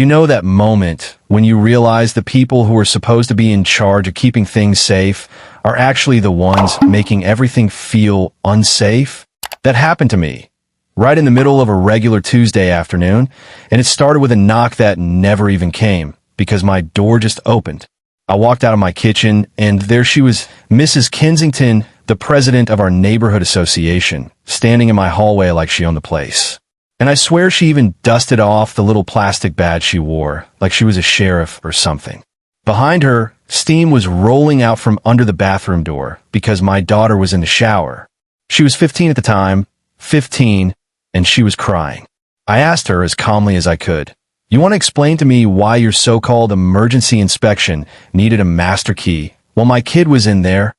You know that moment when you realize the people who are supposed to be in charge of keeping things safe are actually the ones making everything feel unsafe? That happened to me, right in the middle of a regular Tuesday afternoon, and it started with a knock that never even came, because my door just opened. I walked out of my kitchen, and there she was, Mrs. Kensington, the president of our neighborhood association, standing in my hallway like she owned the place. And I swear she even dusted off the little plastic badge she wore, like she was a sheriff or something. Behind her, steam was rolling out from under the bathroom door because my daughter was in the shower. She was 15 at the time, 15, and she was crying. I asked her as calmly as I could, "You want to explain to me why your so-called emergency inspection needed a master key while my kid was in there?"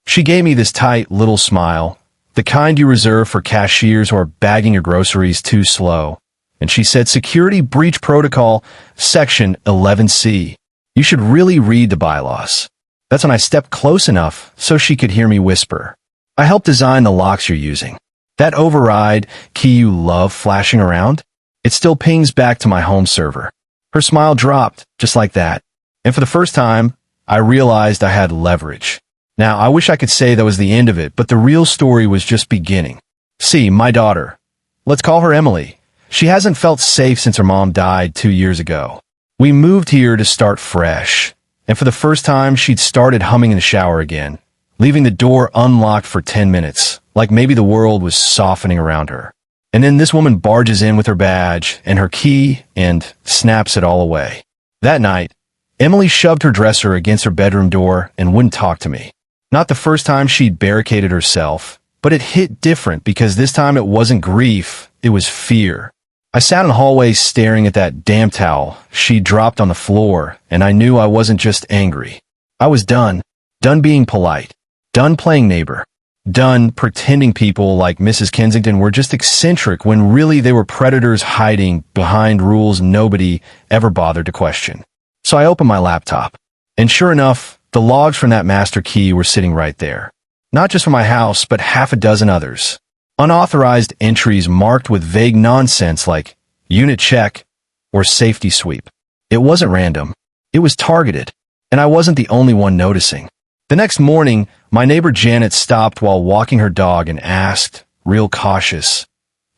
She gave me this tight little smile, the kind you reserve for cashiers who are bagging your groceries too slow. And she said, "Security Breach Protocol, Section 11C. You should really read the bylaws." That's when I stepped close enough so she could hear me whisper, "I helped design the locks you're using. That override key you love flashing around, it still pings back to my home server." Her smile dropped, just like that. And for the first time, I realized I had leverage. Now, I wish I could say that was the end of it, but the real story was just beginning. See, my daughter, let's call her Emily. She hasn't felt safe since her mom died 2 years ago. We moved here to start fresh, and for the first time, she'd started humming in the shower again, leaving the door unlocked for 10 minutes, like maybe the world was softening around her. And then this woman barges in with her badge and her key and snaps it all away. That night, Emily shoved her dresser against her bedroom door and wouldn't talk to me. Not the first time she'd barricaded herself, but it hit different because this time it wasn't grief, it was fear. I sat in the hallway staring at that damn towel she dropped on the floor, and I knew I wasn't just angry. I was done. Done being polite. Done playing neighbor. Done pretending people like Mrs. Kensington were just eccentric when really they were predators hiding behind rules nobody ever bothered to question. So I opened my laptop, and sure enough, the logs from that master key were sitting right there. Not just for my house, but half a dozen others. Unauthorized entries marked with vague nonsense like unit check or safety sweep. It wasn't random. It was targeted, and I wasn't the only one noticing. The next morning, my neighbor Janet stopped while walking her dog and asked, real cautious,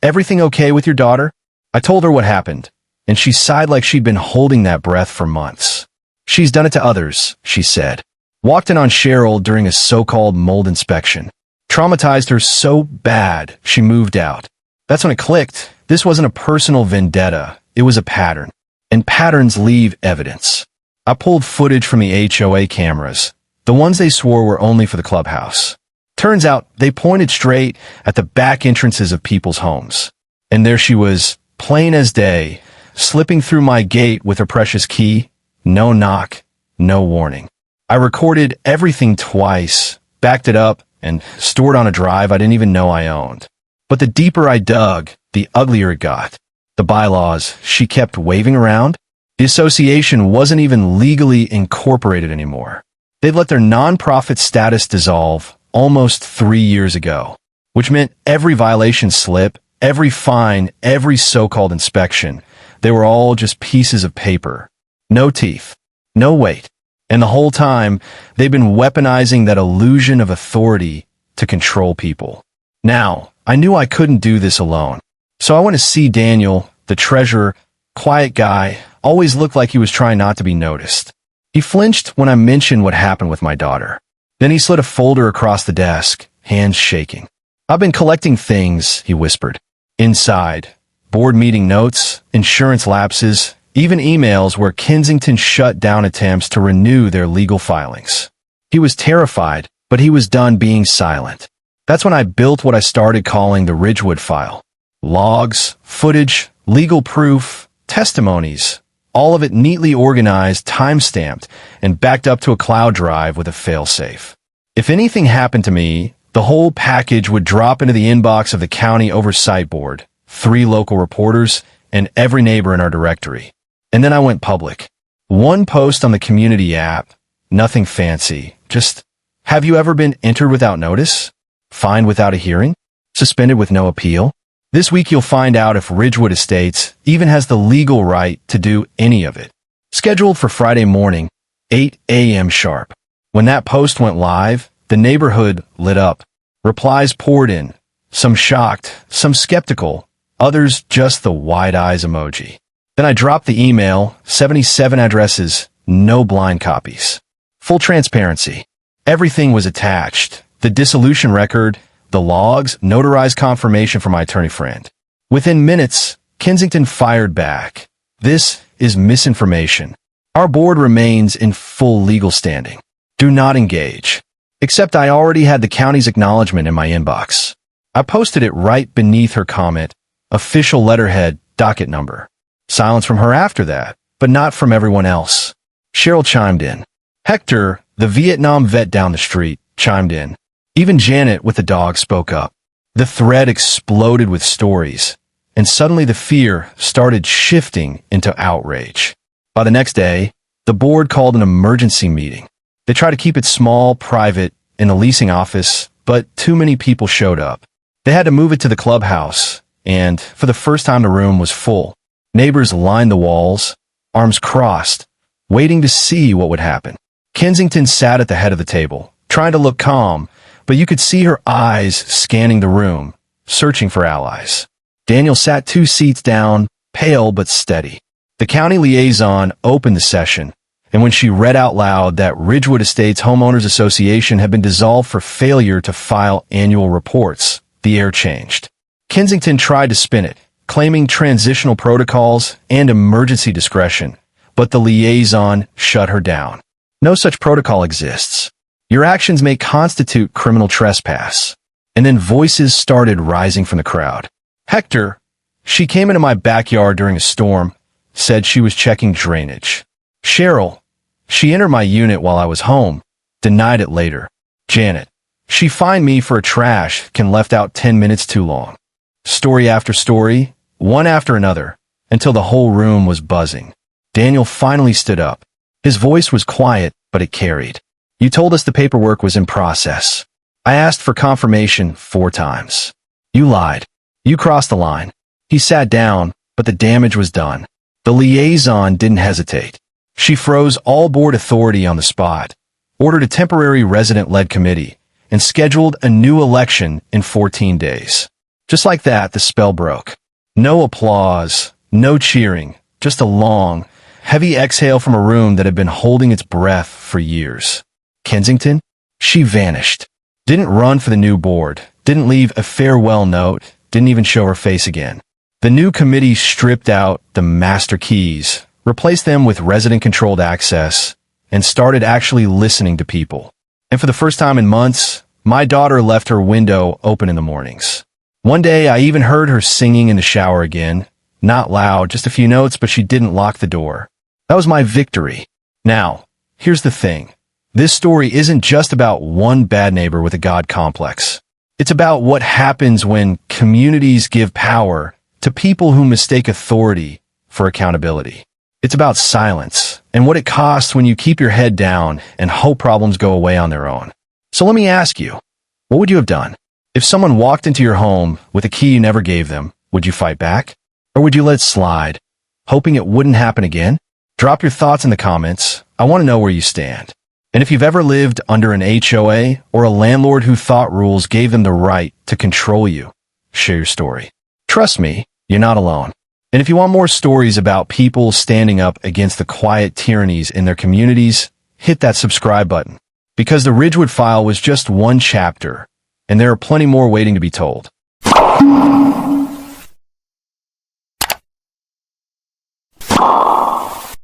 "Everything okay with your daughter?" I told her what happened, and she sighed like she'd been holding that breath for months. "She's done it to others," she said. "Walked in on Cheryl during a so-called mold inspection. Traumatized her so bad, she moved out." That's when it clicked. This wasn't a personal vendetta. It was a pattern. And patterns leave evidence. I pulled footage from the HOA cameras, the ones they swore were only for the clubhouse. Turns out they pointed straight at the back entrances of people's homes. And there she was, plain as day, slipping through my gate with her precious key. No knock, no warning. I recorded everything twice, backed it up, and stored on a drive I didn't even know I owned. But the deeper I dug, the uglier it got. The bylaws she kept waving around. The association wasn't even legally incorporated anymore. They'd let their nonprofit status dissolve almost 3 years ago, which meant every violation slip, every fine, every so-called inspection, they were all just pieces of paper. No teeth, no weight. And the whole time, they've been weaponizing that illusion of authority to control people. Now, I knew I couldn't do this alone. So I went to see Daniel, the treasurer, quiet guy, always looked like he was trying not to be noticed. He flinched when I mentioned what happened with my daughter. Then he slid a folder across the desk, hands shaking. "I've been collecting things," he whispered. "Inside, board meeting notes, insurance lapses, even emails where Kensington shut down attempts to renew their legal filings." He was terrified, but he was done being silent. That's when I built what I started calling the Ridgewood file. Logs, footage, legal proof, testimonies, all of it neatly organized, time-stamped, and backed up to a cloud drive with a failsafe. If anything happened to me, the whole package would drop into the inbox of the county oversight board, 3 local reporters, and every neighbor in our directory. And then I went public. One post on the community app, nothing fancy, just, "Have you ever been entered without notice? Fined without a hearing? Suspended with no appeal?" This week you'll find out if Ridgewood Estates even has the legal right to do any of it. Scheduled for Friday morning, 8 a.m. sharp. When that post went live, the neighborhood lit up. Replies poured in, some shocked, some skeptical, others just the wide eyes emoji. Then I dropped the email, 77 addresses, no blind copies. Full transparency. Everything was attached. The dissolution record, the logs, notarized confirmation from my attorney friend. Within minutes, Kensington fired back. This is misinformation. Our board remains in full legal standing. Do not engage. Except I already had the county's acknowledgement in my inbox. I posted it right beneath her comment, official letterhead, docket number. Silence from her after that, but not from everyone else. Cheryl chimed in. Hector, the Vietnam vet down the street, chimed in. Even Janet with the dog spoke up. The thread exploded with stories, and suddenly the fear started shifting into outrage. By the next day, the board called an emergency meeting. They tried to keep it small, private, in the leasing office, but too many people showed up. They had to move it to the clubhouse, and for the first time the room was full. Neighbors lined the walls, arms crossed, waiting to see what would happen. Kensington sat at the head of the table, trying to look calm, but you could see her eyes scanning the room, searching for allies. Daniel sat 2 seats down, pale but steady. The county liaison opened the session, and when she read out loud that Ridgewood Estates Homeowners Association had been dissolved for failure to file annual reports, the air changed. Kensington tried to spin it, claiming transitional protocols and emergency discretion, but the liaison shut her down. No such protocol exists. Your actions may constitute criminal trespass. And then voices started rising from the crowd. Hector, she came into my backyard during a storm, said she was checking drainage. Cheryl, she entered my unit while I was home, denied it later. Janet, she fined me for a trash can left out 10 minutes too long. Story after story, one after another, until the whole room was buzzing. Daniel finally stood up. His voice was quiet, but it carried. You told us the paperwork was in process. I asked for confirmation 4 times. You lied. You crossed the line. He sat down, but the damage was done. The liaison didn't hesitate. She froze all board authority on the spot, ordered a temporary resident-led committee, and scheduled a new election in 14 days. Just like that, the spell broke. No applause, no cheering, just a long, heavy exhale from a room that had been holding its breath for years. Kensington? She vanished. Didn't run for the new board, didn't leave a farewell note, didn't even show her face again. The new committee stripped out the master keys, replaced them with resident-controlled access, and started actually listening to people. And for the first time in months, my daughter left her window open in the mornings. One day, I even heard her singing in the shower again. Not loud, just a few notes, but she didn't lock the door. That was my victory. Now, here's the thing. This story isn't just about one bad neighbor with a God complex. It's about what happens when communities give power to people who mistake authority for accountability. It's about silence and what it costs when you keep your head down and hope problems go away on their own. So let me ask you, what would you have done? If someone walked into your home with a key you never gave them, would you fight back? Or would you let it slide, hoping it wouldn't happen again? Drop your thoughts in the comments. I want to know where you stand. And if you've ever lived under an HOA or a landlord who thought rules gave them the right to control you, share your story. Trust me, you're not alone. And if you want more stories about people standing up against the quiet tyrannies in their communities, hit that subscribe button. Because the Ridgewood File was just one chapter, and there are plenty more waiting to be told.